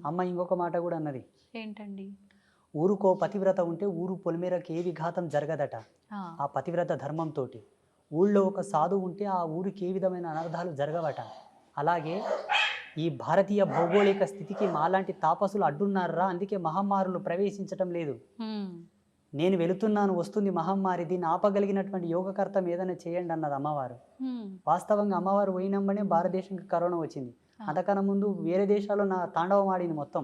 Speaker 3: అమ్మ ఇంకొక మాట కూడా అన్నది, ఏంటండి? ఊరుకో పతివ్రత ఉంటే ఊరు పొలిమేరకు ఏ విఘాతం జరగదట ఆ పతివ్రత ధర్మంతో. ఊళ్ళో ఒక సాధువు ఉంటే ఆ ఊరికి ఏ విధమైన అనర్థాలు జరగవట. అలాగే ఈ భారతీయ భౌగోళిక స్థితికి మాలాంటి తాపసులు అడ్డున్నారా, అందుకే మహమ్మారులు ప్రవేశించటం లేదు. నేను వెళుతున్నాను, వస్తుంది మహమ్మారి, దీన్ని ఆపగలిగినటువంటి యోగకర్తం ఏదైనా చేయండి అన్నది అమ్మవారు. వాస్తవంగా అమ్మవారు పోయినమ్మనే భారతదేశంకి కరోనా వచ్చింది. అంతకన్నా ముందు వేరే దేశాల్లో నా తాండవం ఆడింది మొత్తం.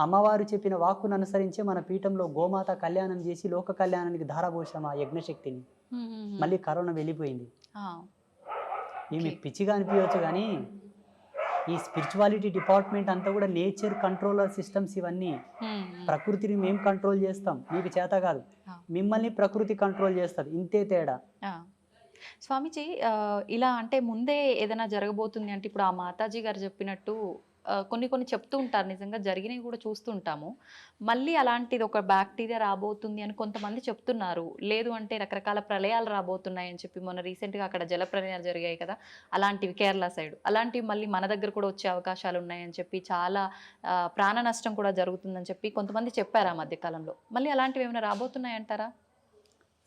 Speaker 3: అమ్మవారు చెప్పిన వాక్కును అనుసరించి మన పీఠంలో గోమాత కళ్యాణం చేసి లోక కళ్యాణానికి ధారపోసాం ఆ యజ్ఞశక్తిని. మళ్ళీ కరోనా వెళ్ళిపోయింది. ఈమె పిచ్చిగా అనిపించవచ్చు, కానీ ఈ స్పిరిచువాలిటీ డిపార్ట్మెంట్ అంతా కూడా నేచర్ కంట్రోలర్ సిస్టమ్స్ ఇవన్నీ. ప్రకృతిని మేము కంట్రోల్ చేస్తాం, మీకు చేత కాదు. మిమ్మల్ని ప్రకృతి కంట్రోల్ చేస్తుంది, ఇంతే తేడా.
Speaker 2: స్వామీజీ, ఇలా అంటే ముందే ఏదైనా జరగబోతుంది అంటే ఇప్పుడు ఆ మాతాజీ గారు చెప్పినట్టు కొన్ని చెప్తూ ఉంటారు, నిజంగా జరిగినవి కూడా చూస్తుంటాము. మళ్ళీ అలాంటిది ఒక బ్యాక్టీరియా రాబోతుంది అని కొంతమంది చెప్తున్నారు. లేదు అంటే రకరకాల ప్రళయాలు రాబోతున్నాయి అని చెప్పి మొన్న రీసెంట్గా అక్కడ జల ప్రళయాలు జరిగాయి కదా, అలాంటివి కేరళ సైడ్, అలాంటివి మళ్ళీ మన దగ్గర కూడా వచ్చే అవకాశాలు ఉన్నాయని చెప్పి, చాలా ప్రాణ నష్టం కూడా జరుగుతుందని చెప్పి కొంతమంది చెప్పారు ఆ మధ్యకాలంలో. మళ్ళీ అలాంటివి ఏమైనా రాబోతున్నాయంటారా?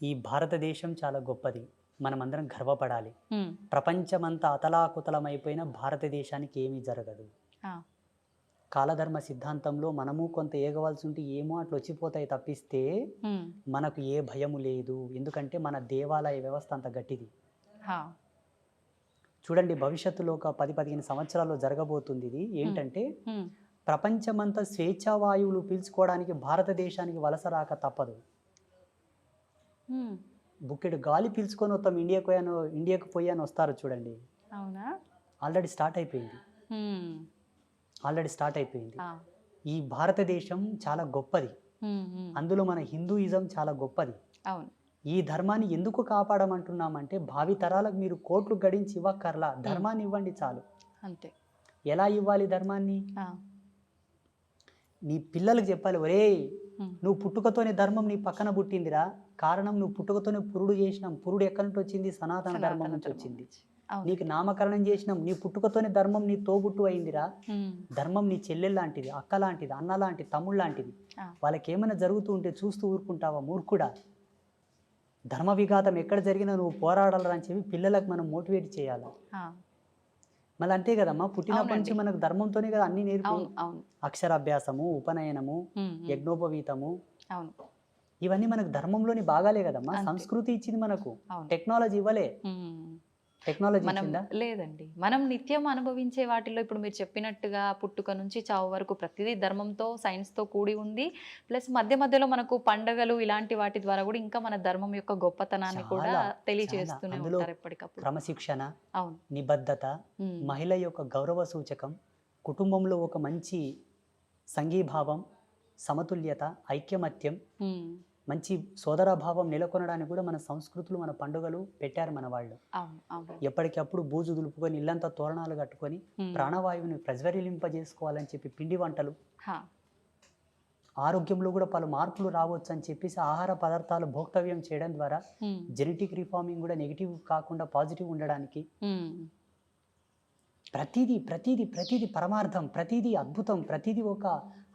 Speaker 3: ఈ భారతదేశం చాలా గొప్పది, మనమందరం గర్వపడాలి. ప్రపంచమంతా అతలాకుతలమైపోయిన భారతదేశానికి ఏమీ జరగదు. కాలధర్మ సిద్ధాంతంలో మనము కొంత ఏగవలసి ఉంటే ఏమో అట్లా వచ్చిపోతాయి తప్పిస్తే మనకు ఏ భయము లేదు. ఎందుకంటే మన దేవాలయ వ్యవస్థ అంత గట్టిది. చూడండి, భవిష్యత్తులో ఒక 10-15 సంవత్సరాల్లో జరగబోతుంది ఇది. ఏంటంటే ప్రపంచమంతా స్వేచ్ఛావాయువులు పీల్చుకోవడానికి భారతదేశానికి వలస రాక తప్పదు. బుక్కెడు గాలి పీల్చుకొని వస్తాం, ఇండియాకు పోయాను వస్తారు చూడండి. ఆల్రెడీ స్టార్ట్ అయిపోయింది. ఈ భారతదేశం చాలా గొప్పది, అందులో మన హిందూయిజం చాలా గొప్పది. ఈ ధర్మాన్ని ఎందుకు కాపాడమంటున్నామంటే భావి తరాలకు మీరు కోట్లు గడించి ఇవ్వక్కర్లా, ధర్మాన్ని ఇవ్వండి చాలు. అంతే. ఎలా ఇవ్వాలి ధర్మాన్ని? నీ పిల్లలకు చెప్పాలి, ఒరే నువ్వు పుట్టుకతోనే ధర్మం నీ పక్కన పుట్టిందిరా. కారణం నువ్వు పుట్టుకతోనే పురుడు చేసినాం. పురుడు ఎక్కడి నుంచి వచ్చింది? సనాతన ధర్మం నుంచి వచ్చింది. నీకు నామకరణం చేసినాం, నీ పుట్టుకతోనే ధర్మం నీ తోబుట్టు అయిందిరా. ధర్మం నీ చెల్లెలు లాంటిది, అక్క లాంటిది, అన్న లాంటిది, తమ్ముడు లాంటిది. వాళ్ళకి ఏమైనా జరుగుతూ ఉంటే చూస్తూ ఊరుకుంటావా మూర్ఖుడా? ధర్మ విఘాతం ఎక్కడ జరిగినా నువ్వు పోరాడాలని అని చెప్పి పిల్లలకు మనం మోటివేట్ చేయాలి. మళ్ళీ అంతే కదమ్మా, పుట్టినప్పటి నుంచి మనకు ధర్మంతోనే కదా అన్ని నేర్పు. అక్షరాభ్యాసము, ఉపనయనము, యజ్ఞోపవీతము, ఇవన్నీ మనకు ధర్మంలోని భాగాలే కదమ్మా. సంస్కృతి ఇచ్చింది మనకు, టెక్నాలజీ ఇవ్వలే. టెక్నాలజీ
Speaker 2: మనం
Speaker 3: ఇచ్చిందా?
Speaker 2: లేదండి. మనం నిత్యం అనుభవించే వాటిల్లో ఇప్పుడు మీరు చెప్పినట్టుగా పుట్టుక నుంచి చావు వరకు ప్రతిదీ ధర్మంతో, సైన్స్‌తో కూడి ఉంది. ప్లస్ మధ్య మధ్యలో మనకు పండగలు ఇలాంటి వాటి ద్వారా కూడా ఇంకా మన ధర్మం యొక్క గొప్పతనాన్ని కూడా
Speaker 3: చాలా,
Speaker 2: తెలియజేస్తూనే
Speaker 3: అందులో
Speaker 2: ఉంటారు ఎప్పటికప్పుడు.
Speaker 3: క్రమశిక్షణ,
Speaker 2: అవును.
Speaker 3: నిబద్ధత,
Speaker 2: హ్మ్.
Speaker 3: మహిళ యొక్క గౌరవ సూచకం, కుటుంబంలో ఒక మంచి సంఘీభావం, సమతుల్యత, ఐక్యమత్యం,
Speaker 2: హ్మ్.
Speaker 3: మంచి సోదరభావం నెలకొనడానికి కూడా మన సంస్కృతులు, మన పండుగలు పెట్టారు మన వాళ్ళు.
Speaker 2: అవును. అవును.
Speaker 3: ఎప్పటికప్పుడు బూజు దులుపుకొని ఇల్లంతా తోరణాలు కట్టుకొని
Speaker 2: హ్మ్.
Speaker 3: ప్రాణవాయువుని ప్రజ్వరిలింపజేసుకోవాలని చెప్పి పిండి వంటలు,
Speaker 2: హా.
Speaker 3: ఆరోగ్యంలో కూడా పలు మార్పులు రావచ్చు అని చెప్పేసి ఆహార పదార్థాలు భోక్తవ్యం చేయడం ద్వారా
Speaker 2: హ్మ్.
Speaker 3: జెనెటిక్ రిఫార్మింగ్ కూడా నెగిటివ్ కాకుండా పాజిటివ్ ఉండడానికి
Speaker 2: హ్మ్.
Speaker 3: ప్రతిదీ ప్రతిదీ ప్రతిదీ పరమార్థం, ప్రతిదీ అద్భుతం, ప్రతిదీ ఒక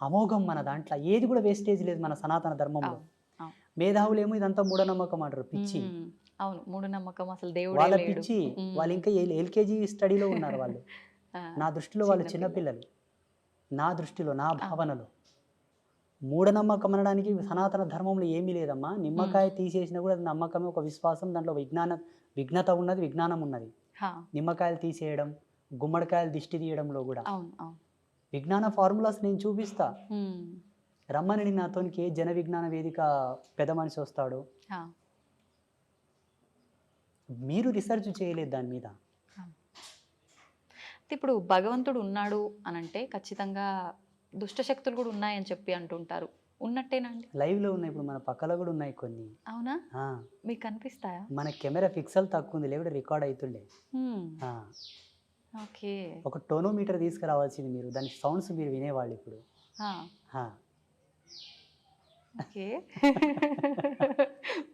Speaker 3: అమోఘం మన దాంట్లో. ఏది కూడా వేస్టేజ్ లేదు మన సనాతన ధర్మంలో.
Speaker 2: అవును. అవును.
Speaker 3: మేధావులేమో ఇదంతా మూఢనమ్మకం అంటారు, పిచ్చి.
Speaker 2: హ్మ్. అవును. మూఢనమ్మకం అసలు దేవుడే
Speaker 3: వాళ్ళ
Speaker 2: లేడు.
Speaker 3: పిచ్చి,
Speaker 2: హ్మ్.
Speaker 3: వాళ్ళు ఇంకా ఎల్కేజీ స్టడీలో ఉన్నారు వాళ్ళు.
Speaker 2: ఆ,
Speaker 3: నా దృష్టిలో వాళ్ళు చిన్నపిల్లలు. నా దృష్టిలో, నా భావనలో మూఢనమ్మకం అనడానికి సనాతన ధర్మంలో ఏమీ లేదమ్మా. నిమ్మకాయ తీసేసినా కూడా అది నమ్మకమే, ఒక విశ్వాసం. దాంట్లో విఘ్నత ఉన్నది, విజ్ఞానం ఉన్నది.
Speaker 2: హా.
Speaker 3: నిమ్మకాయలు తీసేయడం, గుమ్మడికాయలు దిష్టి తీయడంలో కూడా
Speaker 2: అవును. అవును.
Speaker 3: విజ్ఞాన ఫార్ములాస్ నేను చూపిస్తా.
Speaker 2: హ్మ్.
Speaker 3: రమ్మని నాతోనికి ఏ జన విజ్ఞాన వేదిక పెద్ద మనిషి వస్తాడు,
Speaker 2: హా.
Speaker 3: మీరు రీసెర్చ్ చేయలేదు దాని మీద.
Speaker 2: ఇప్పుడు భగవంతుడు ఉన్నాడు అనంటే ఖచ్చితంగా దుష్ట శక్తులు కూడా ఉన్నాయని చెప్పి అంటుంటారు. ఉన్నట్టేనండి?
Speaker 3: లైవ్లో ఉన్నాయి, ఇప్పుడు మన పక్కలో కూడా ఉన్నాయి కొన్ని.
Speaker 2: అవునా?
Speaker 3: ఆ,
Speaker 2: మీకు కనిపిస్తాయా?
Speaker 3: మన కెమెరా పిక్సెల్ తక్కువ ఉంది, లేకపోతే రికార్డ్ అవుతుండే.
Speaker 2: హ్మ్.
Speaker 3: ఆ,
Speaker 2: ఓకే.
Speaker 3: ఒక టోనోమీటర్ తీసుకురావాల్సింది మీరు, దాని సౌండ్స్ మీరు వినేవాళ్ళు ఇప్పుడు.
Speaker 2: ఆ,
Speaker 3: ఆ,
Speaker 2: ఓకే.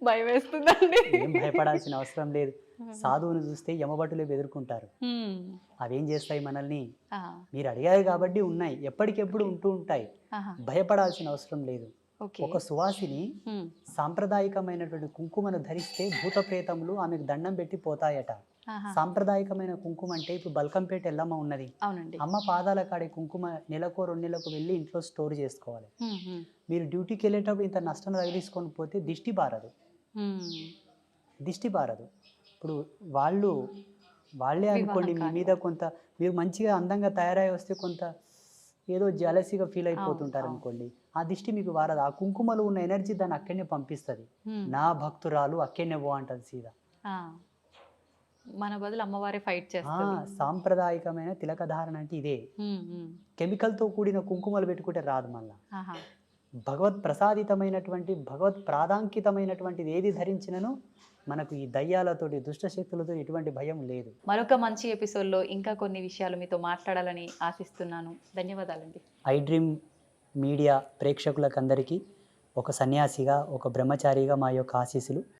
Speaker 2: భయం వేస్తుందండి.
Speaker 3: ఏం భయపడాల్సిన అవసరం లేదు. సాధువుని చూస్తే యమభటులే బెదురుకుంటారు.
Speaker 2: హ్మ్.
Speaker 3: అవేం చేస్తాయి మనల్ని?
Speaker 2: ఆ,
Speaker 3: మీరు అడిగారు కాబట్టి ఉన్నాయి, ఎప్పటికెప్పుడు ఉంటూ ఉంటాయి.
Speaker 2: ఆహా.
Speaker 3: భయపడాల్సిన అవసరం లేదు.
Speaker 2: ఓకే.
Speaker 3: ఒక సువాసిని
Speaker 2: హ్మ్.
Speaker 3: సాంప్రదాయకమైనటువంటి కుంకుమను ధరిస్తే భూత ప్రేతములు ఆమెకు దండం పెట్టి పోతాయట.
Speaker 2: ఆహా.
Speaker 3: సాంప్రదాయకమైన కుంకుమ అంటే ఇప్పుడు బల్కంపేట ఎల్లమ్మ ఉన్నది,
Speaker 2: అవునండి.
Speaker 3: అమ్మ పాదాల కాడే కుంకుమ నెలకో 2 నెలలకు వెళ్ళి ఇంట్లో స్టోర్ చేసుకోవాలి.
Speaker 2: హ్మ్. హ్మ్.
Speaker 3: మీరు డ్యూటీకి వెళ్ళేటప్పుడు ఇంత నష్టం తగిలించుకొని పోతే దిష్టి బారదు,
Speaker 2: హ్మ్.
Speaker 3: దిష్టి బారదు. ఇప్పుడు వాళ్ళే అనుకోండి, మీ మీద కొంత మీరు మంచిగా అందంగా తయారై వస్తే కొంత ఏదో జలసీగా ఫీల్ అయిపోతుంటారు
Speaker 2: అవును.
Speaker 3: అనుకోండి, ఆ దిష్టి మీకు వారదు. ఆ కుంకుమలో ఉన్న ఎనర్జీ దాన్ని అక్కడనే పంపిస్తుంది.
Speaker 2: హ్మ్.
Speaker 3: నా భక్తురాలు అక్కడనే పో అంటది సీదా.
Speaker 2: ఆ, మన బదులు అమ్మవారే ఫైట్
Speaker 3: ఆ,
Speaker 2: చేస్తుంది.
Speaker 3: సాంప్రదాయకమైన తిలకధారణ అంటే ఇదే.
Speaker 2: హ్మ్. హ్మ్.
Speaker 3: కెమికల్తో కూడిన కుంకుమలు పెట్టుకుంటే రాదు మళ్ళా.
Speaker 2: ఆహా.
Speaker 3: భగవత్ ప్రసాదితమైనటువంటి, భగవత్ ప్రాదాంకితమైనటువంటిది ఏది ధరించినను మనకు ఈ దయ్యాలతోటి, దుష్టశక్తులతో ఎటువంటి భయం లేదు.
Speaker 2: మరొక మంచి ఎపిసోడ్లో ఇంకా కొన్ని విషయాలు మీతో మాట్లాడాలని ఆశిస్తున్నాను. ధన్యవాదాలండి.
Speaker 3: ఐ డ్రీమ్ మీడియా ప్రేక్షకులకందరికీ ఒక సన్యాసిగా, ఒక బ్రహ్మచారిగా మా యొక్క ఆశీస్సులు.